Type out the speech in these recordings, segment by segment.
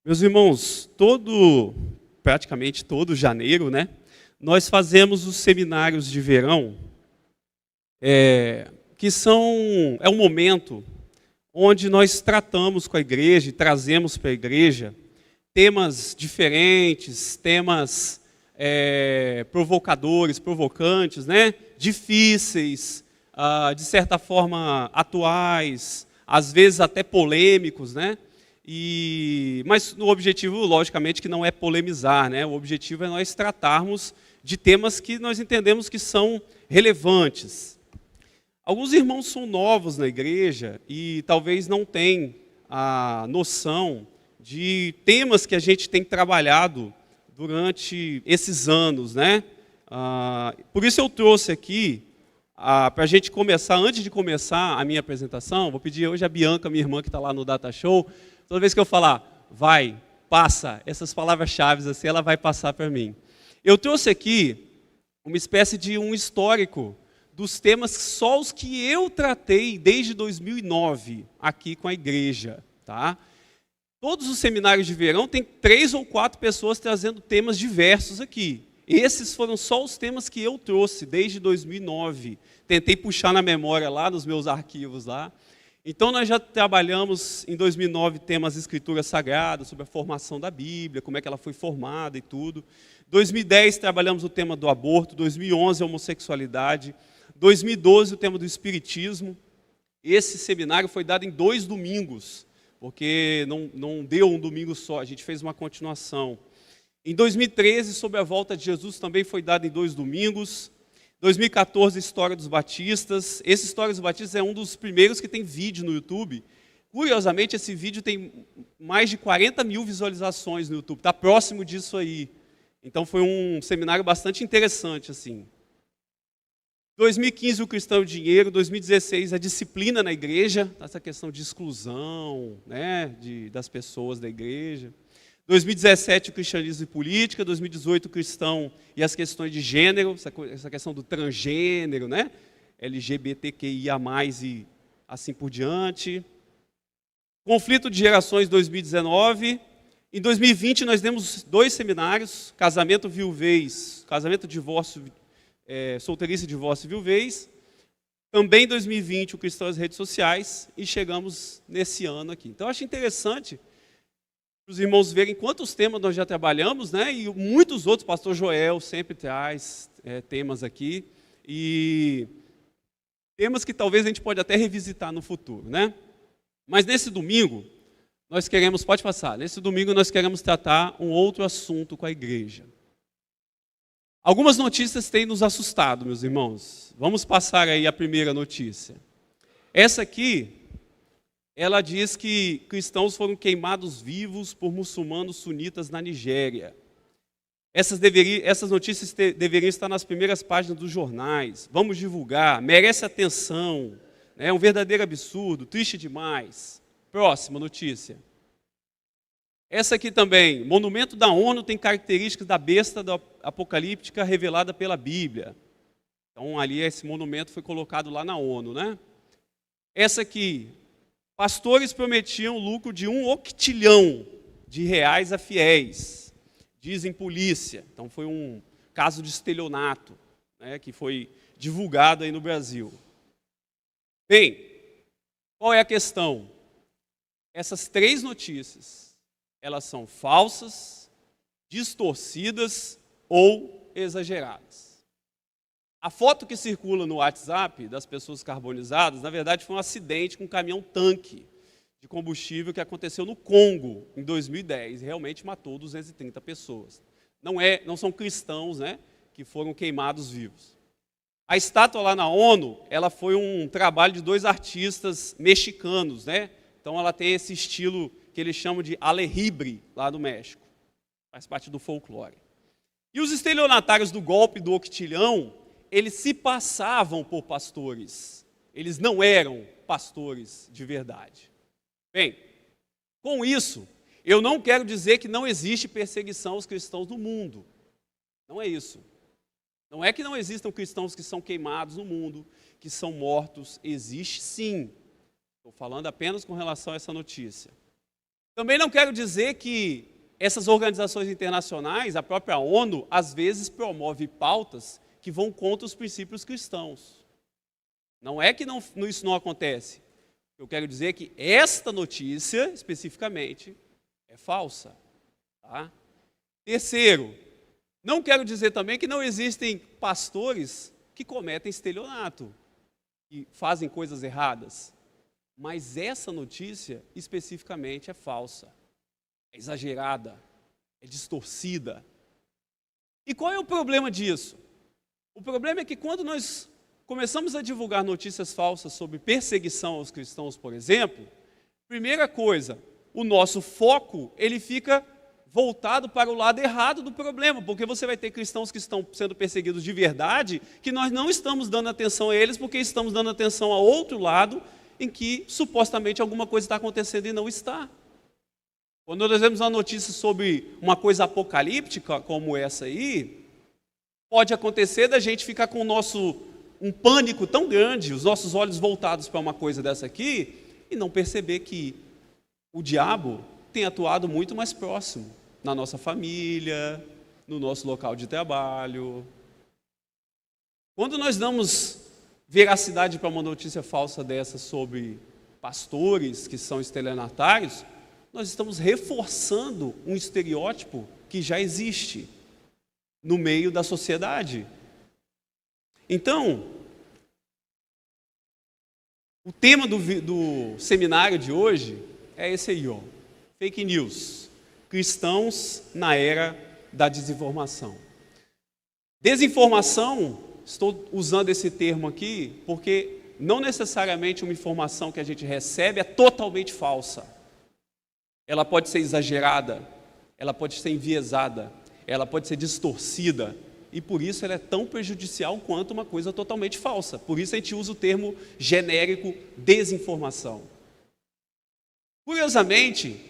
Meus irmãos, praticamente todo janeiro, né, nós fazemos os seminários de verão, é um momento onde nós tratamos com a igreja e trazemos para a igreja temas diferentes, temas provocadores, provocantes, né, difíceis, de certa forma atuais, às vezes até polêmicos, né? Mas o objetivo, logicamente, que não é polemizar, né? O objetivo é nós tratarmos de temas que nós entendemos que são relevantes. Alguns irmãos são novos na igreja e talvez não tenham a noção de temas que a gente tem trabalhado durante esses anos, né? Por isso eu trouxe aqui, para a gente começar, antes de começar a minha apresentação, vou pedir hoje a Bianca, minha irmã que está lá no Data Show, toda vez que eu falar, vai, passa, essas palavras-chave assim, ela vai passar para mim. Eu trouxe aqui uma espécie de um histórico dos temas só os que eu tratei desde 2009 aqui com a igreja, tá? Todos os seminários de verão tem 3 ou 4 pessoas trazendo temas diversos aqui. Esses foram só os temas que eu trouxe desde 2009. Tentei puxar na memória lá nos meus arquivos lá. Então nós já trabalhamos em 2009 temas de escritura sagrada, sobre a formação da Bíblia, como é que ela foi formada e tudo. 2010 trabalhamos o tema do aborto, 2011 a homossexualidade, 2012 o tema do espiritismo. Esse seminário foi dado em 2 domingos, porque não deu um domingo só, a gente fez uma continuação. Em 2013, sobre a volta de Jesus, também foi dado em 2 domingos. 2014, História dos Batistas. Esse História dos Batistas é um dos primeiros que tem vídeo no YouTube. Curiosamente, esse vídeo tem mais de 40 mil visualizações no YouTube. Está próximo disso aí. Então, foi um seminário bastante interessante, assim. 2015, o Cristão e o Dinheiro. 2016, a disciplina na igreja. Essa questão de exclusão, né, das pessoas da igreja. 2017, o cristianismo e política. 2018, o cristão e as questões de gênero, essa questão do transgênero, né? LGBTQIA+, e assim por diante. Conflito de gerações, 2019. Em 2020, nós demos 2 seminários, casamento, viuvez, casamento, divórcio, solteirice, divórcio e viuvez. Também em 2020, o cristão e as redes sociais. E chegamos nesse ano aqui. Então, eu acho interessante os irmãos verem quantos temas nós já trabalhamos, né? E muitos outros, pastor Joel sempre traz temas aqui, e temas que talvez a gente pode até revisitar no futuro, né? Mas nesse domingo, pode passar, nesse domingo nós queremos tratar um outro assunto com a igreja. Algumas notícias têm nos assustado, meus irmãos. Vamos passar aí a primeira notícia. Essa aqui, ela diz que cristãos foram queimados vivos por muçulmanos sunitas na Nigéria. Essas notícias deveriam estar nas primeiras páginas dos jornais. Vamos divulgar, merece atenção. É um verdadeiro absurdo, triste demais. Próxima notícia. Essa aqui também, monumento da ONU tem características da besta apocalíptica revelada pela Bíblia. Então ali esse monumento foi colocado lá na ONU, né? Essa aqui, pastores prometiam lucro de 1 octilhão de reais a fiéis, dizem polícia. Então foi um caso de estelionato, né, que foi divulgado aí no Brasil. Bem, qual é a questão? Essas 3 notícias, elas são falsas, distorcidas ou exageradas. A foto que circula no WhatsApp das pessoas carbonizadas, na verdade, foi um acidente com um caminhão-tanque de combustível que aconteceu no Congo, em 2010. Realmente matou 230 pessoas. Não são cristãos, né, que foram queimados vivos. A estátua lá na ONU, ela foi um trabalho de 2 artistas mexicanos, né? Então ela tem esse estilo que eles chamam de alejibre, lá do México. Faz parte do folclore. E os estelionatários do golpe do octilhão, eles se passavam por pastores. Eles não eram pastores de verdade. Bem, com isso, eu não quero dizer que não existe perseguição aos cristãos no mundo. Não é isso. Não é que não existam cristãos que são queimados no mundo, que são mortos. Existe sim. Estou falando apenas com relação a essa notícia. Também não quero dizer que essas organizações internacionais, a própria ONU, às vezes promove pautas que vão contra os princípios cristãos. Não é que isso não acontece. Eu quero dizer que esta notícia, especificamente, é falsa. Tá? Terceiro, não quero dizer também que não existem pastores que cometem estelionato, que fazem coisas erradas. Mas essa notícia, especificamente, é falsa, é exagerada, é distorcida. E qual é o problema disso? O problema é que quando nós começamos a divulgar notícias falsas sobre perseguição aos cristãos, por exemplo, primeira coisa, o nosso foco, ele fica voltado para o lado errado do problema, porque você vai ter cristãos que estão sendo perseguidos de verdade, que nós não estamos dando atenção a eles, porque estamos dando atenção a outro lado, em que supostamente alguma coisa está acontecendo e não está. Quando nós vemos uma notícia sobre uma coisa apocalíptica, como essa aí, pode acontecer da gente ficar com um pânico tão grande, os nossos olhos voltados para uma coisa dessa aqui, e não perceber que o diabo tem atuado muito mais próximo, na nossa família, no nosso local de trabalho. Quando nós damos veracidade para uma notícia falsa dessa sobre pastores que são estelionatários, nós estamos reforçando um estereótipo que já existe no meio da sociedade. Então, o tema do seminário de hoje é esse aí, ó, fake news, cristãos na era da desinformação. Desinformação, estou usando esse termo aqui, porque não necessariamente uma informação que a gente recebe é totalmente falsa. Ela pode ser exagerada, ela pode ser enviesada, ela pode ser distorcida, e por isso ela é tão prejudicial quanto uma coisa totalmente falsa. Por isso a gente usa o termo genérico desinformação. Curiosamente,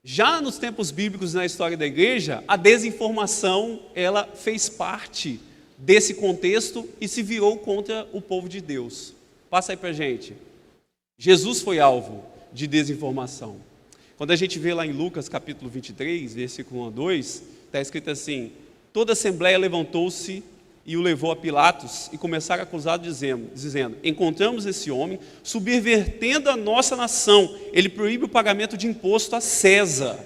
já nos tempos bíblicos na história da igreja, a desinformação ela fez parte desse contexto e se virou contra o povo de Deus. Passa aí para a gente. Jesus foi alvo de desinformação. Quando a gente vê lá em Lucas capítulo 23, versículo 1 a 2, está escrito assim: toda a assembleia levantou-se e o levou a Pilatos e começaram a acusá-lo dizendo: encontramos esse homem subvertendo a nossa nação, ele proíbe o pagamento de imposto a César.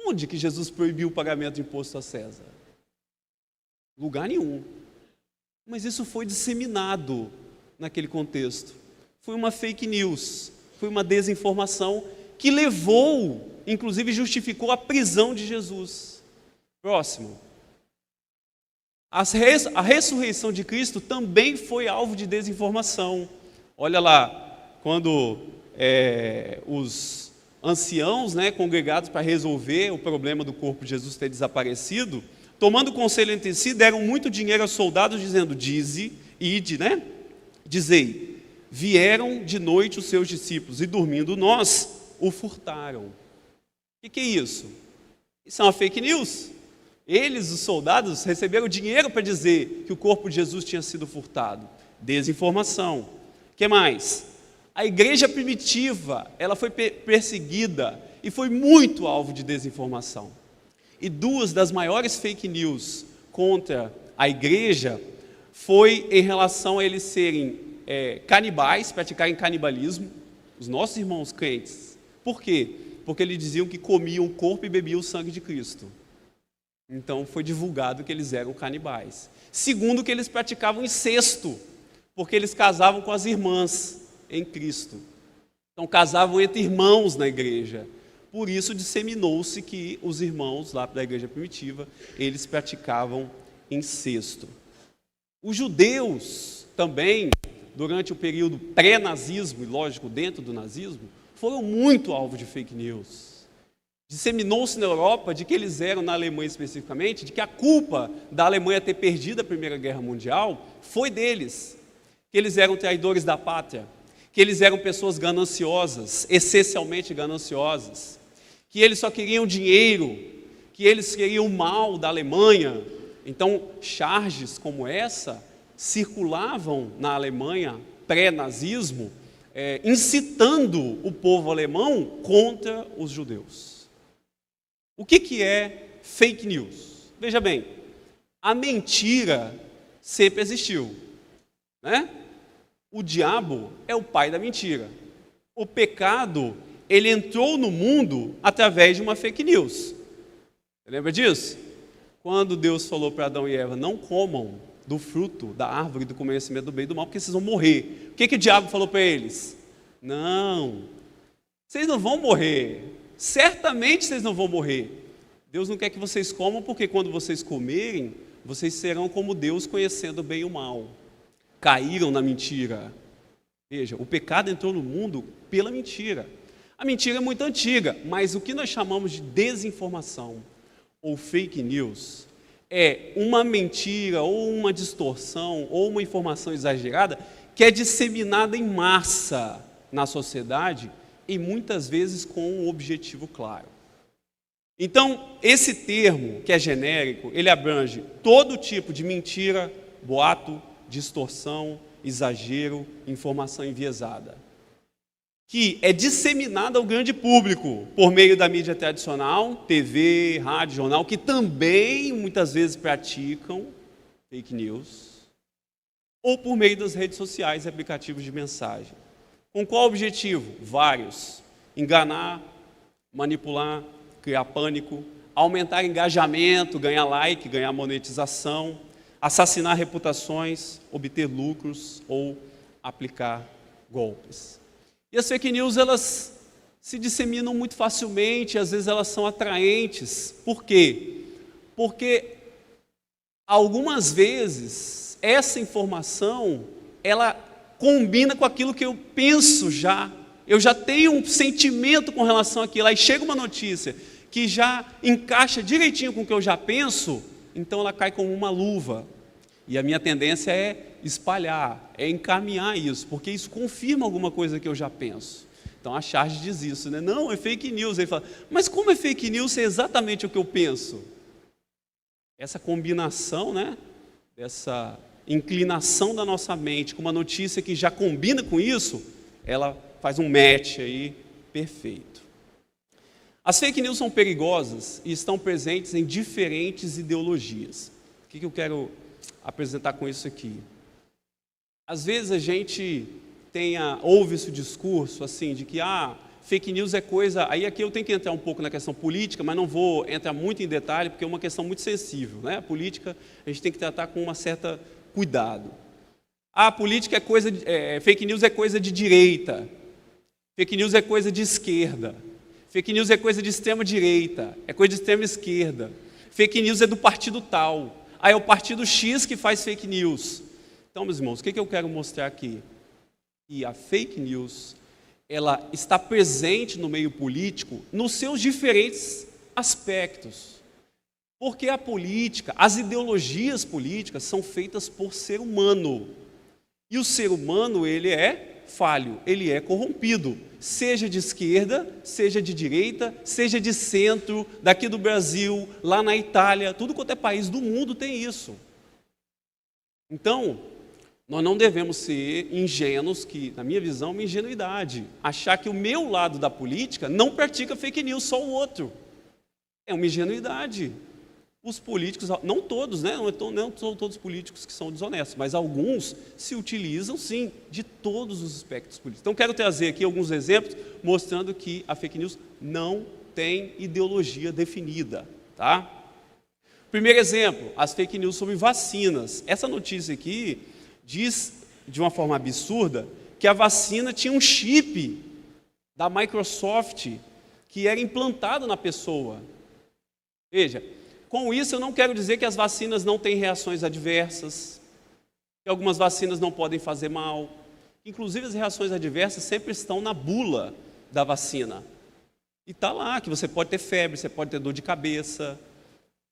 Onde que Jesus proibiu o pagamento de imposto a César? Lugar nenhum. Mas isso foi disseminado naquele contexto. Foi uma fake news, foi uma desinformação que levou, inclusive justificou a prisão de Jesus. Próximo. A ressurreição de Cristo também foi alvo de desinformação. Olha lá, quando os anciãos, congregados para resolver o problema do corpo de Jesus ter desaparecido, tomando conselho entre si, deram muito dinheiro aos soldados, dizendo: dizei, vieram de noite os seus discípulos, e dormindo nós, o furtaram. O que é isso? Isso é uma fake news. Eles, os soldados, receberam dinheiro para dizer que o corpo de Jesus tinha sido furtado. Desinformação. O que mais? A igreja primitiva, ela foi perseguida e foi muito alvo de desinformação. E duas das maiores fake news contra a igreja foi em relação a eles serem canibais, praticarem canibalismo, os nossos irmãos crentes. Por quê? Porque eles diziam que comiam o corpo e bebiam o sangue de Cristo. Então foi divulgado que eles eram canibais. Segundo, que eles praticavam incesto, porque eles casavam com as irmãs em Cristo. Então casavam entre irmãos na igreja. Por isso disseminou-se que os irmãos lá da igreja primitiva, eles praticavam incesto. Os judeus também, durante o período pré-nazismo, e lógico, dentro do nazismo, foram muito alvo de fake news. Disseminou-se na Europa de que eles eram, na Alemanha especificamente, de que a culpa da Alemanha ter perdido a Primeira Guerra Mundial foi deles, que eles eram traidores da pátria, que eles eram pessoas gananciosas, essencialmente gananciosas, que eles só queriam dinheiro, que eles queriam o mal da Alemanha. Então, charges como essa circulavam na Alemanha pré-nazismo, incitando o povo alemão contra os judeus. O que é fake news? Veja bem, a mentira sempre existiu, né? O diabo é o pai da mentira. O pecado, ele entrou no mundo através de uma fake news. Você lembra disso? Quando Deus falou para Adão e Eva, não comam do fruto da árvore do conhecimento do bem e do mal, porque vocês vão morrer. O que o diabo falou para eles? Não, vocês não vão morrer. Certamente vocês não vão morrer. Deus não quer que vocês comam, porque quando vocês comerem, vocês serão como Deus, conhecendo o bem e o mal. Caíram na mentira. Veja, o pecado entrou no mundo pela mentira. A mentira é muito antiga, mas o que nós chamamos de desinformação ou fake news é uma mentira ou uma distorção ou uma informação exagerada que é disseminada em massa na sociedade e muitas vezes com um objetivo claro. Então, esse termo, que é genérico, ele abrange todo tipo de mentira, boato, distorção, exagero, informação enviesada, que é disseminada ao grande público por meio da mídia tradicional, TV, rádio, jornal, que também muitas vezes praticam fake news, ou por meio das redes sociais e aplicativos de mensagem. Com qual objetivo? Vários. Enganar, manipular, criar pânico, aumentar engajamento, ganhar like, ganhar monetização, assassinar reputações, obter lucros ou aplicar golpes. E as fake news, elas se disseminam muito facilmente, às vezes elas são atraentes. Por quê? Porque algumas vezes essa informação, ela combina com aquilo que eu penso já. Eu já tenho um sentimento com relação àquilo. Aí chega uma notícia que já encaixa direitinho com o que eu já penso, então ela cai como uma luva. E a minha tendência é espalhar, é encaminhar isso, porque isso confirma alguma coisa que eu já penso. Então a charge diz isso, né? Não, é fake news. Ele fala, mas como é fake news se é exatamente o que eu penso? Essa combinação, né? Essa inclinação da nossa mente com uma notícia que já combina com isso, ela faz um match aí perfeito. As fake news são perigosas e estão presentes em diferentes ideologias. O que eu quero apresentar com isso aqui? Às vezes a gente ouve esse discurso assim, de que fake news é coisa... Aí aqui eu tenho que entrar um pouco na questão política, mas não vou entrar muito em detalhe, porque é uma questão muito sensível, né? A política a gente tem que tratar com uma certa cuidado. A política fake news é coisa de direita, fake news é coisa de esquerda, fake news é coisa de extrema direita, é coisa de extrema esquerda, fake news é do partido tal, é o partido X que faz fake news. Então, meus irmãos, o que eu quero mostrar aqui? Que a fake news, ela está presente no meio político nos seus diferentes aspectos. Porque a política, as ideologias políticas são feitas por ser humano. E o ser humano, ele é falho, ele é corrompido. Seja de esquerda, seja de direita, seja de centro, daqui do Brasil, lá na Itália, tudo quanto é país do mundo tem isso. Então, nós não devemos ser ingênuos, que, na minha visão, é uma ingenuidade. Achar que o meu lado da política não pratica fake news, só o outro. É uma ingenuidade. Os políticos, não todos, né? Não são todos políticos que são desonestos, mas alguns se utilizam, sim, de todos os aspectos políticos. Então, quero trazer aqui alguns exemplos mostrando que a fake news não tem ideologia definida, tá? Primeiro exemplo, as fake news sobre vacinas. Essa notícia aqui diz, de uma forma absurda, que a vacina tinha um chip da Microsoft que era implantado na pessoa. Veja, com isso eu não quero dizer que as vacinas não têm reações adversas, que algumas vacinas não podem fazer mal. Inclusive as reações adversas sempre estão na bula da vacina. E está lá que você pode ter febre, você pode ter dor de cabeça,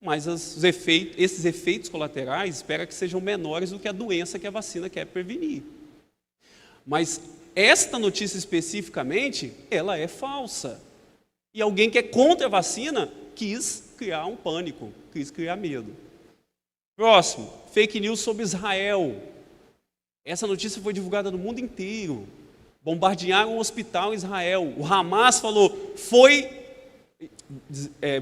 mas esses efeitos colaterais espera que sejam menores do que a doença que a vacina quer prevenir. Mas esta notícia especificamente, ela é falsa. E alguém que é contra a vacina quis criar um pânico, quis criar medo. Próximo, fake news sobre Israel. Essa notícia foi divulgada no mundo inteiro. bombardearam um hospital em Israel. O Hamas falou,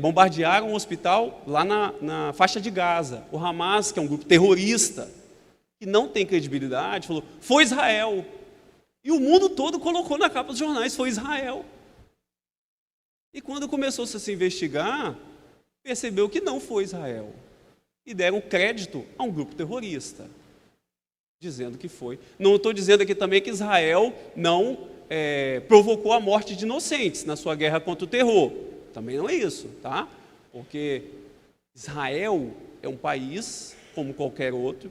bombardearam um hospital lá na faixa de Gaza. O Hamas, que é um grupo terrorista, que não tem credibilidade, falou, foi Israel. E o mundo todo colocou na capa dos jornais, foi Israel. E quando começou a se investigar, percebeu que não foi Israel. E deram crédito a um grupo terrorista, dizendo que foi. Não estou dizendo aqui também que Israel não provocou a morte de inocentes na sua guerra contra o terror. Também não é isso, tá? Porque Israel é um país como qualquer outro,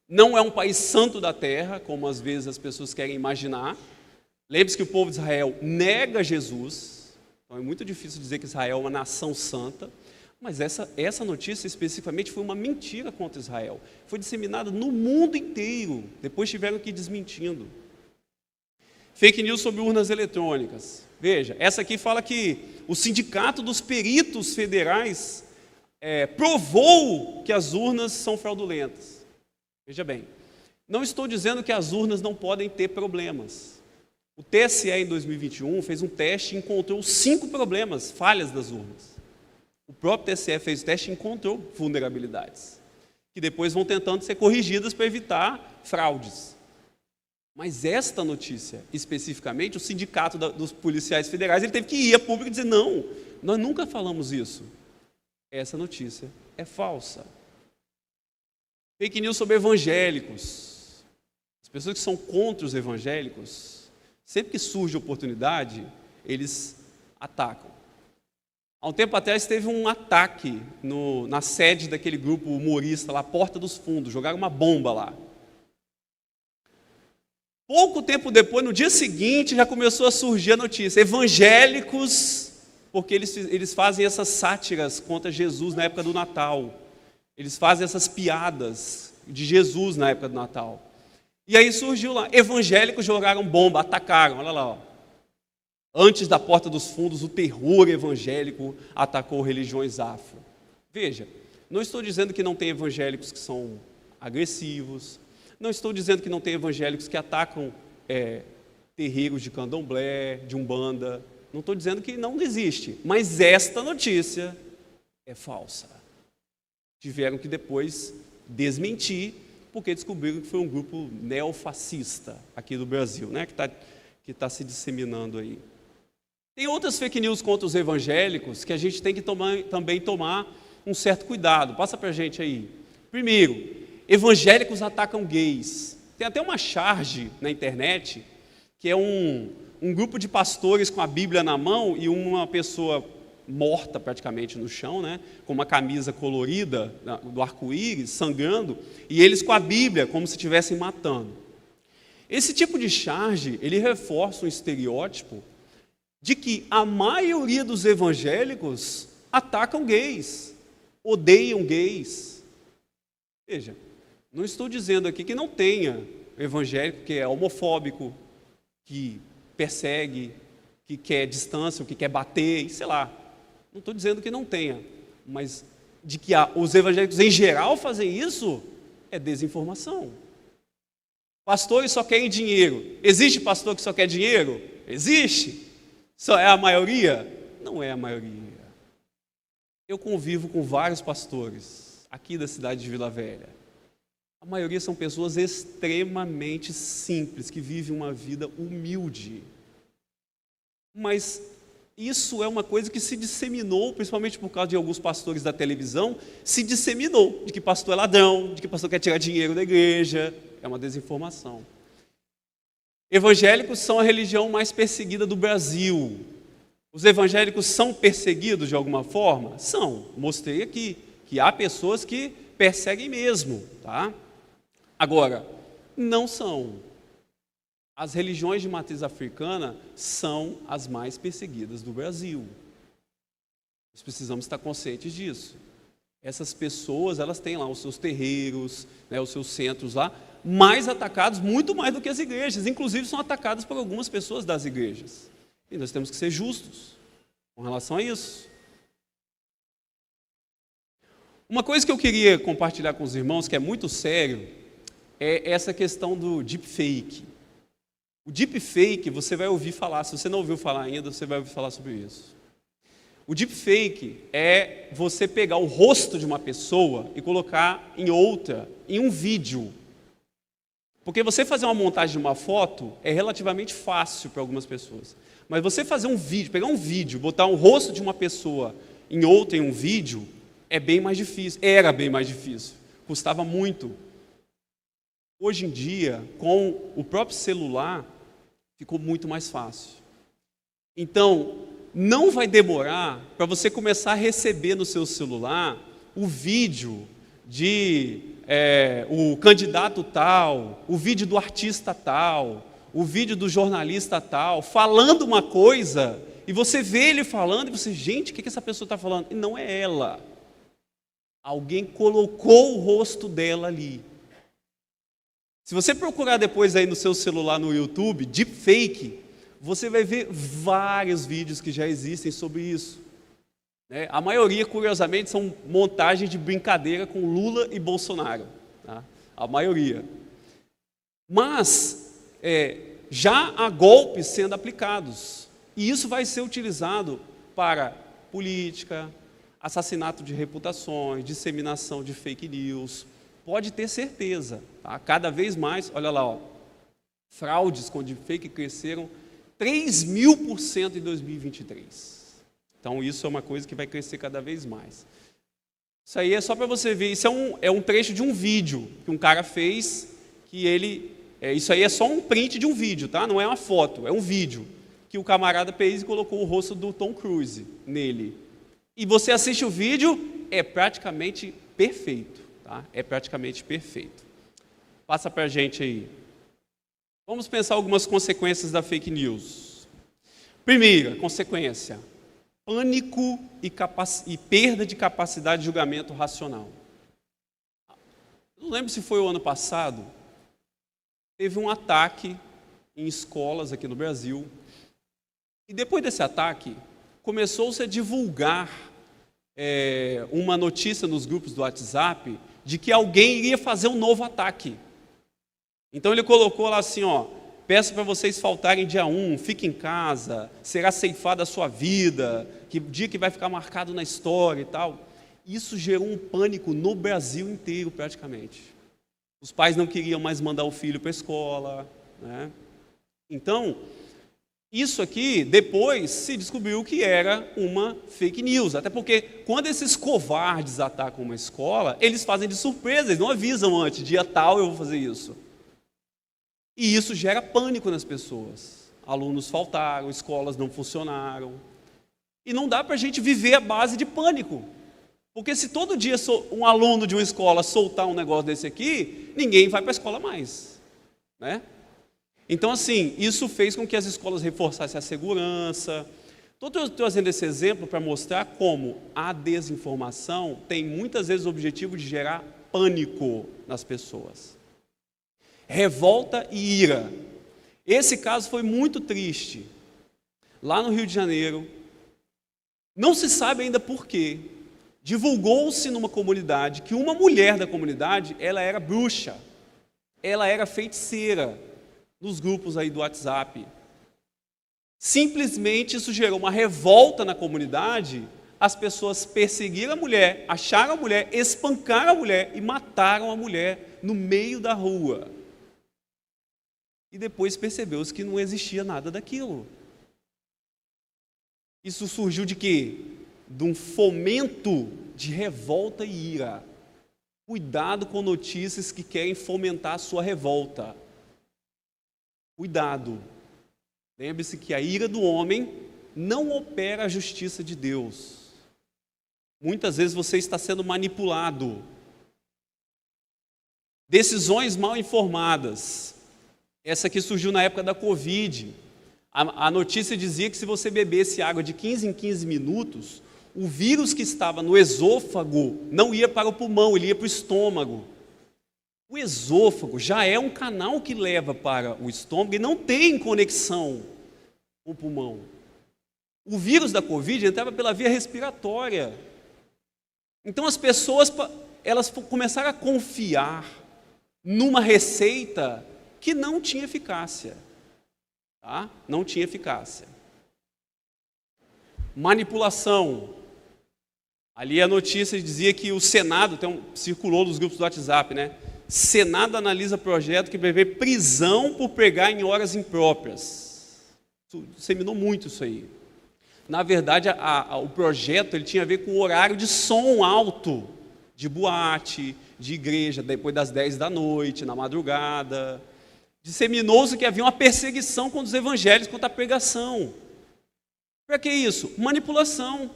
não é um país santo da terra, como às vezes as pessoas querem imaginar. Lembre-se que o povo de Israel nega Jesus, então é muito difícil dizer que Israel é uma nação santa, mas essa notícia especificamente foi uma mentira contra Israel. Foi disseminada no mundo inteiro, depois tiveram que ir desmentindo. Fake news sobre urnas eletrônicas. Veja, essa aqui fala que o Sindicato dos Peritos Federais provou que as urnas são fraudulentas. Veja bem, não estou dizendo que as urnas não podem ter problemas. O TSE, em 2021, fez um teste e encontrou 5 problemas, falhas das urnas. O próprio TSE fez o teste e encontrou vulnerabilidades, que depois vão tentando ser corrigidas para evitar fraudes. Mas esta notícia, especificamente, o Sindicato dos Policiais Federais, ele teve que ir a público e dizer, não, nós nunca falamos isso. Essa notícia é falsa. Fake news sobre evangélicos. As pessoas que são contra os evangélicos, sempre que surge oportunidade, eles atacam. Há um tempo atrás teve um ataque na sede daquele grupo humorista lá, Porta dos Fundos, jogaram uma bomba lá. Pouco tempo depois, no dia seguinte, já começou a surgir a notícia, evangélicos, porque eles fazem essas sátiras contra Jesus na época do Natal. Eles fazem essas piadas de Jesus na época do Natal. E aí surgiu lá, evangélicos jogaram bomba, atacaram, olha lá, ó. Antes da Porta dos Fundos, o terror evangélico atacou religiões afro. Veja, não estou dizendo que não tem evangélicos que são agressivos, não estou dizendo que não tem evangélicos que atacam terreiros de candomblé, de umbanda, não estou dizendo que não existe, mas esta notícia é falsa. Tiveram que depois desmentir, porque descobriram que foi um grupo neofascista aqui do Brasil, né, que tá se disseminando aí. Tem outras fake news contra os evangélicos que a gente tem que também tomar um certo cuidado. Passa para a gente aí. Primeiro, evangélicos atacam gays. Tem até uma charge na internet, que é um grupo de pastores com a Bíblia na mão e uma pessoa morta praticamente no chão, né, com uma camisa colorida do arco-íris, sangrando, e eles com a Bíblia, como se estivessem matando. Esse tipo de charge, ele reforça um estereótipo de que a maioria dos evangélicos atacam gays, odeiam gays. Veja, não estou dizendo aqui que não tenha evangélico que é homofóbico, que persegue, que quer distância, que quer bater, sei lá. Não estou dizendo que não tenha, mas de que os evangélicos em geral fazem isso é desinformação. Pastores só querem dinheiro. Existe pastor que só quer dinheiro? Existe. Só é a maioria? Não é a maioria. Eu convivo com vários pastores aqui da cidade de Vila Velha. A maioria são pessoas extremamente simples, que vivem uma vida humilde. Mas isso é uma coisa que se disseminou, principalmente por causa de alguns pastores da televisão, se disseminou, de que pastor é ladrão, de que pastor quer tirar dinheiro da igreja. É uma desinformação. Evangélicos são a religião mais perseguida do Brasil. Os evangélicos são perseguidos de alguma forma? São. Mostrei aqui que há pessoas que perseguem mesmo, tá? Agora, não são. As religiões de matriz africana são as mais perseguidas do Brasil. Nós precisamos estar conscientes disso. Essas pessoas, elas têm lá os seus terreiros, né, os seus centros lá, mais atacados, muito mais do que as igrejas. Inclusive, são atacadas por algumas pessoas das igrejas. E nós temos que ser justos com relação a isso. Uma coisa que eu queria compartilhar com os irmãos, que é muito sério, é essa questão do deepfake. O deepfake, você vai ouvir falar, se você não ouviu falar ainda, você vai ouvir falar sobre isso. O deepfake é você pegar o rosto de uma pessoa e colocar em outra, em um vídeo. Porque você fazer uma montagem de uma foto é relativamente fácil para algumas pessoas. Mas você fazer um vídeo, pegar um vídeo, botar o rosto de uma pessoa em outra, em um vídeo, é bem mais difícil. Era bem mais difícil. Custava muito. Hoje em dia, com o próprio celular, ficou muito mais fácil. Então, não vai demorar para você começar a receber no seu celular o vídeo de o candidato tal, o vídeo do artista tal, o vídeo do jornalista tal, falando uma coisa, e você vê ele falando, e você, gente, o que essa pessoa está falando? E não é ela. Alguém colocou o rosto dela ali. Se você procurar depois aí no seu celular, no YouTube, deepfake, você vai ver vários vídeos que já existem sobre isso. A maioria, curiosamente, são montagens de brincadeira com Lula e Bolsonaro. Tá? A maioria. Mas já há golpes sendo aplicados. E isso vai ser utilizado para política, assassinato de reputações, disseminação de fake news. Pode ter certeza. Tá? Cada vez mais, olha lá, fraudes com deepfake cresceram 3.000% em 2023. Então, isso é uma coisa que vai crescer cada vez mais. Isso aí é só para você ver, isso é um trecho de um vídeo que um cara fez, que ele... isso aí é só um print de um vídeo, tá? Não é uma foto, é um vídeo, que o camarada fez e colocou o rosto do Tom Cruise nele. E você assiste o vídeo, é praticamente perfeito, tá? É praticamente perfeito. Passa para a gente aí. Vamos pensar algumas consequências da fake news. Primeira consequência: pânico e perda de capacidade de julgamento racional. Não lembro se foi o ano passado, teve um ataque em escolas aqui no Brasil, e depois desse ataque, começou-se a divulgar uma notícia nos grupos do WhatsApp de que alguém iria fazer um novo ataque. Então ele colocou lá assim, peço para vocês faltarem dia 1, fique em casa, será ceifada a sua vida, que dia que vai ficar marcado na história e tal. Isso gerou um pânico no Brasil inteiro praticamente. Os pais não queriam mais mandar o filho para a escola, né? Então, isso aqui depois se descobriu que era uma fake news, até porque quando esses covardes atacam uma escola, eles fazem de surpresa, eles não avisam antes, dia tal eu vou fazer isso. E isso gera pânico nas pessoas. Alunos faltaram, escolas não funcionaram. E não dá para a gente viver à base de pânico. Porque se todo dia um aluno de uma escola soltar um negócio desse aqui, ninguém vai para a escola mais, né? Então, assim, isso fez com que as escolas reforçassem a segurança. Estou trazendo esse exemplo para mostrar como a desinformação tem muitas vezes o objetivo de gerar pânico nas pessoas. Revolta e ira. Esse caso foi muito triste. Lá no Rio de Janeiro, não se sabe ainda por quê, divulgou-se numa comunidade que uma mulher da comunidade, ela era bruxa, ela era feiticeira, nos grupos aí do WhatsApp. Simplesmente isso gerou uma revolta na comunidade, as pessoas perseguiram a mulher, acharam a mulher, espancaram a mulher e mataram a mulher no meio da rua. E depois percebeu-se que não existia nada daquilo. Isso surgiu de quê? De um fomento de revolta e ira. Cuidado com notícias que querem fomentar a sua revolta. Cuidado. Lembre-se que a ira do homem não opera a justiça de Deus. Muitas vezes você está sendo manipulado. Decisões mal informadas. Essa aqui surgiu na época da Covid. A notícia dizia que se você bebesse água de 15 em 15 minutos, o vírus que estava no esôfago não ia para o pulmão, ele ia para o estômago. O esôfago já é um canal que leva para o estômago e não tem conexão com o pulmão. O vírus da Covid entrava pela via respiratória. Então as pessoas elas começaram a confiar numa receita que não tinha eficácia. tá? Não tinha eficácia. Manipulação. Ali a notícia dizia que o Senado, circulou nos grupos do WhatsApp, né? Senado analisa projeto que prevê prisão por pregar em horas impróprias. Disseminou muito isso aí. Na verdade, o projeto ele tinha a ver com o horário de som alto, de boate, de igreja, depois das 10 da noite, na madrugada. Disseminou-se que havia uma perseguição contra os evangelhos, contra a pregação. Para que isso? Manipulação.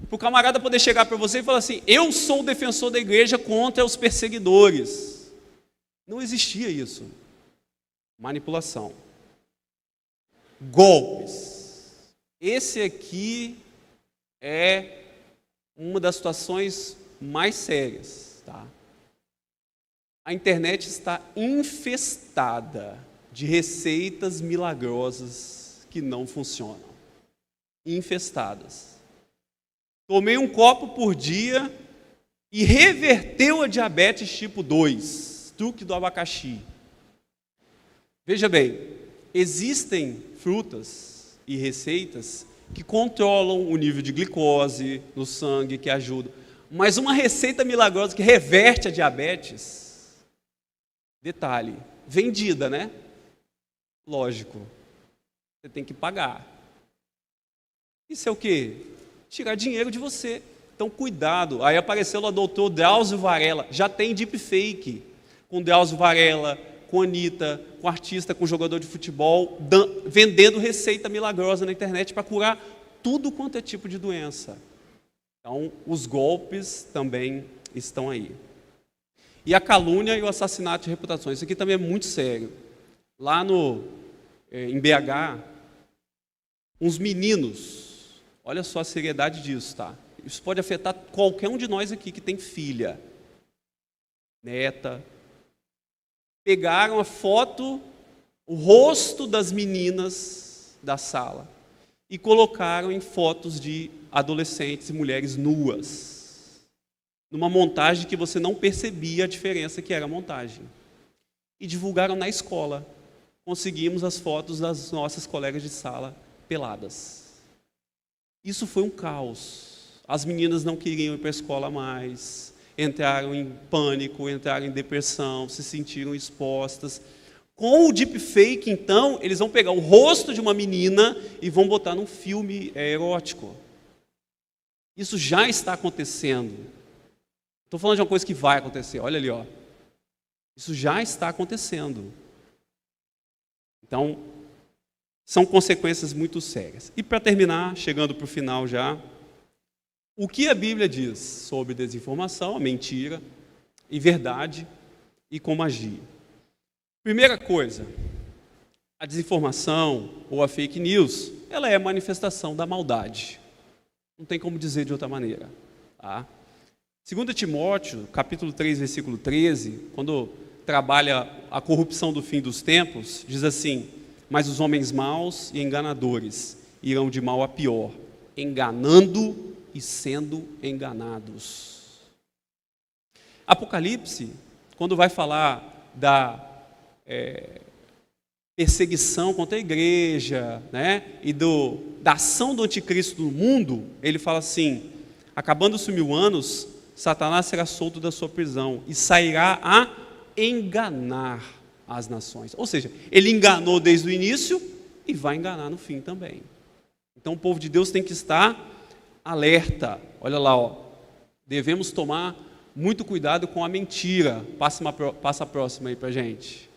Para o camarada poder chegar para você e falar assim: eu sou o defensor da igreja contra os perseguidores. Não existia isso. Manipulação. Golpes. Esse aqui é uma das situações mais sérias. Tá? A internet está infestada de receitas milagrosas que não funcionam. Infestadas. Tomei um copo por dia e reverteu a diabetes tipo 2, truque do abacaxi. Veja bem, existem frutas e receitas que controlam o nível de glicose no sangue, que ajudam. Mas uma receita milagrosa que reverte a diabetes, detalhe, vendida, né? Lógico, você tem que pagar. Isso é o quê? Tirar dinheiro de você. Então, cuidado. Aí apareceu lá o doutor Drauzio Varela. Já tem deepfake com Drauzio Varela, com Anitta, com artista, com jogador de futebol, vendendo receita milagrosa na internet para curar tudo quanto é tipo de doença. Então, os golpes também estão aí. E a calúnia e o assassinato de reputações. Isso aqui também é muito sério. Lá em BH, uns meninos... Olha só a seriedade disso, tá? Isso pode afetar qualquer um de nós aqui que tem filha, neta. Pegaram a foto, o rosto das meninas da sala e colocaram em fotos de adolescentes e mulheres nuas, numa montagem que você não percebia a diferença que era a montagem. E divulgaram na escola. Conseguimos as fotos das nossas colegas de sala peladas. Isso foi um caos. As meninas não queriam ir para a escola mais, entraram em pânico, entraram em depressão, se sentiram expostas. Com o deepfake, então, eles vão pegar o rosto de uma menina e vão botar num filme erótico. Isso já está acontecendo. Estou falando de uma coisa que vai acontecer. Olha ali, ó. Isso já está acontecendo. Então, são consequências muito sérias. E para terminar, chegando para o final já, o que a Bíblia diz sobre desinformação, a mentira e verdade e como agir? Primeira coisa, a desinformação ou a fake news, ela é a manifestação da maldade. Não tem como dizer de outra maneira. Tá? 2 Timóteo, capítulo 3, versículo 13, quando trabalha a corrupção do fim dos tempos, diz assim: mas os homens maus e enganadores irão de mal a pior, enganando e sendo enganados. Apocalipse, quando vai falar da perseguição contra a igreja, né, e da ação do anticristo no mundo, ele fala assim: acabando-se 1000 anos, Satanás será solto da sua prisão e sairá a enganar as nações. Ou seja, ele enganou desde o início e vai enganar no fim também. Então o povo de Deus tem que estar alerta. Olha lá, ó. Devemos tomar muito cuidado com a mentira. Passa a próxima aí para a gente.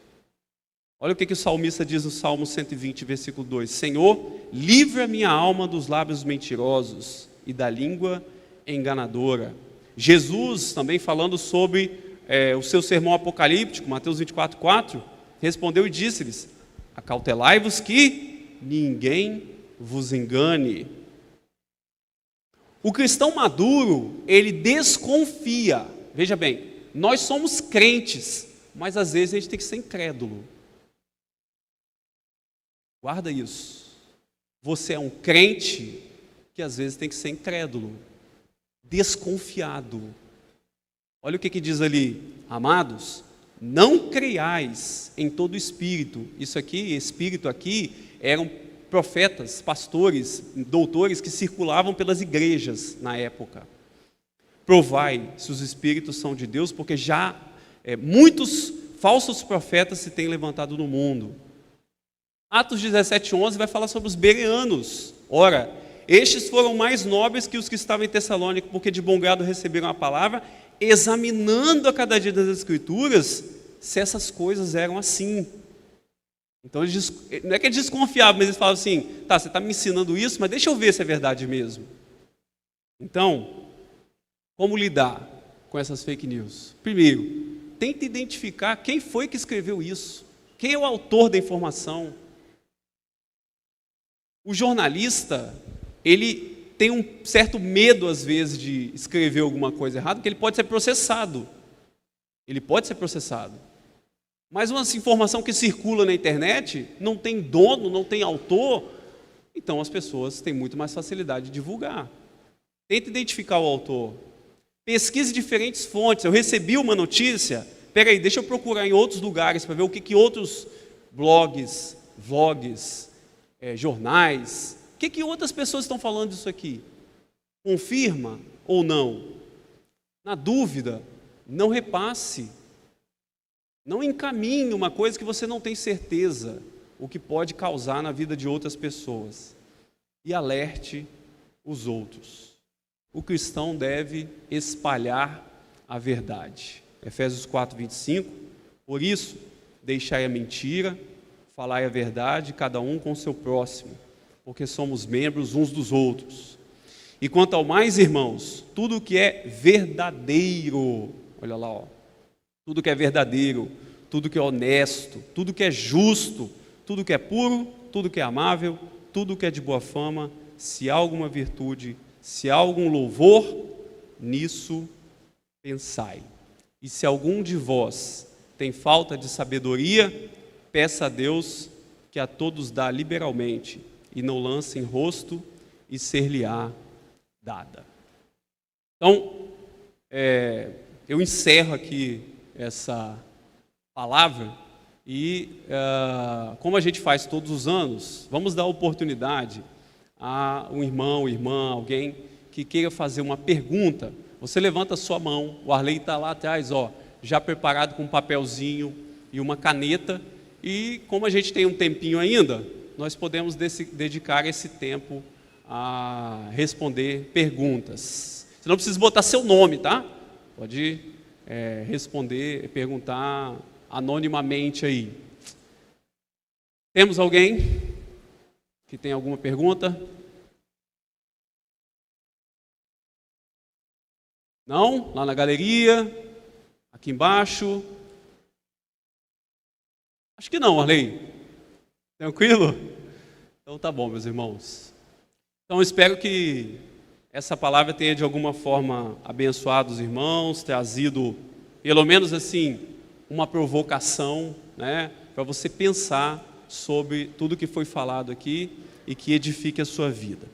Olha o que o salmista diz no Salmo 120, versículo 2. Senhor, livra minha alma dos lábios mentirosos e da língua enganadora. Jesus, também falando sobre o seu sermão apocalíptico, Mateus 24:4, respondeu e disse-lhes: acautelai-vos que ninguém vos engane. O cristão maduro, ele desconfia. Veja bem, nós somos crentes, mas às vezes a gente tem que ser incrédulo. Guarda isso. Você é um crente que às vezes tem que ser incrédulo, desconfiado. Olha o que diz ali: amados, Não creiais em todo espírito. Isso aqui, espírito aqui, eram profetas, pastores, doutores que circulavam pelas igrejas na época. Provai se os espíritos são de Deus, porque já muitos falsos profetas se têm levantado no mundo. Atos 17:11 vai falar sobre os bereanos. Ora, estes foram mais nobres que os que estavam em Tessalônica, porque de bom grado receberam a palavra, examinando a cada dia das Escrituras, se essas coisas eram assim. Então, não é que eles desconfiavam, mas eles falavam assim, tá, você está me ensinando isso, mas deixa eu ver se é verdade mesmo. Então, como lidar com essas fake news? Primeiro, tente identificar quem foi que escreveu isso, quem é o autor da informação. O jornalista, ele tem um certo medo, às vezes, de escrever alguma coisa errada, porque ele pode ser processado. Ele pode ser processado. Mas uma informação que circula na internet, não tem dono, não tem autor, então as pessoas têm muito mais facilidade de divulgar. Tente identificar o autor. Pesquise diferentes fontes. Eu recebi uma notícia, peraí, deixa eu procurar em outros lugares para ver o que outros blogs, vlogs, jornais, o que outras pessoas estão falando disso aqui? Confirma ou não? Na dúvida, não repasse. Não encaminhe uma coisa que você não tem certeza, o que pode causar na vida de outras pessoas. E alerte os outros. O cristão deve espalhar a verdade. Efésios 4:25. Por isso, deixai a mentira, falai a verdade, cada um com o seu próximo, porque somos membros uns dos outros. E quanto ao mais, irmãos, tudo que é verdadeiro, olha lá, ó, tudo que é verdadeiro, tudo que é honesto, tudo que é justo, tudo que é puro, tudo que é amável, tudo que é de boa fama, se há alguma virtude, se há algum louvor, nisso pensai. E se algum de vós tem falta de sabedoria, peça a Deus, que a todos dá liberalmente, e não lance em rosto, e ser-lhe-á dada. Então, eu encerro aqui essa palavra, e como a gente faz todos os anos, vamos dar oportunidade a um irmão, irmã, alguém que queira fazer uma pergunta. Você levanta a sua mão, o Arley está lá atrás, ó, já preparado com um papelzinho e uma caneta, e como a gente tem um tempinho ainda, nós podemos dedicar esse tempo a responder perguntas. Você não precisa botar seu nome, tá? Pode responder, perguntar anonimamente aí. Temos alguém que tem alguma pergunta? Não? Lá na galeria? Aqui embaixo? Acho que não, Arley. Tranquilo? Então tá bom, meus irmãos. Então eu espero que essa palavra tenha de alguma forma abençoado os irmãos, trazido, pelo menos assim, uma provocação, né, para você pensar sobre tudo que foi falado aqui e que edifique a sua vida.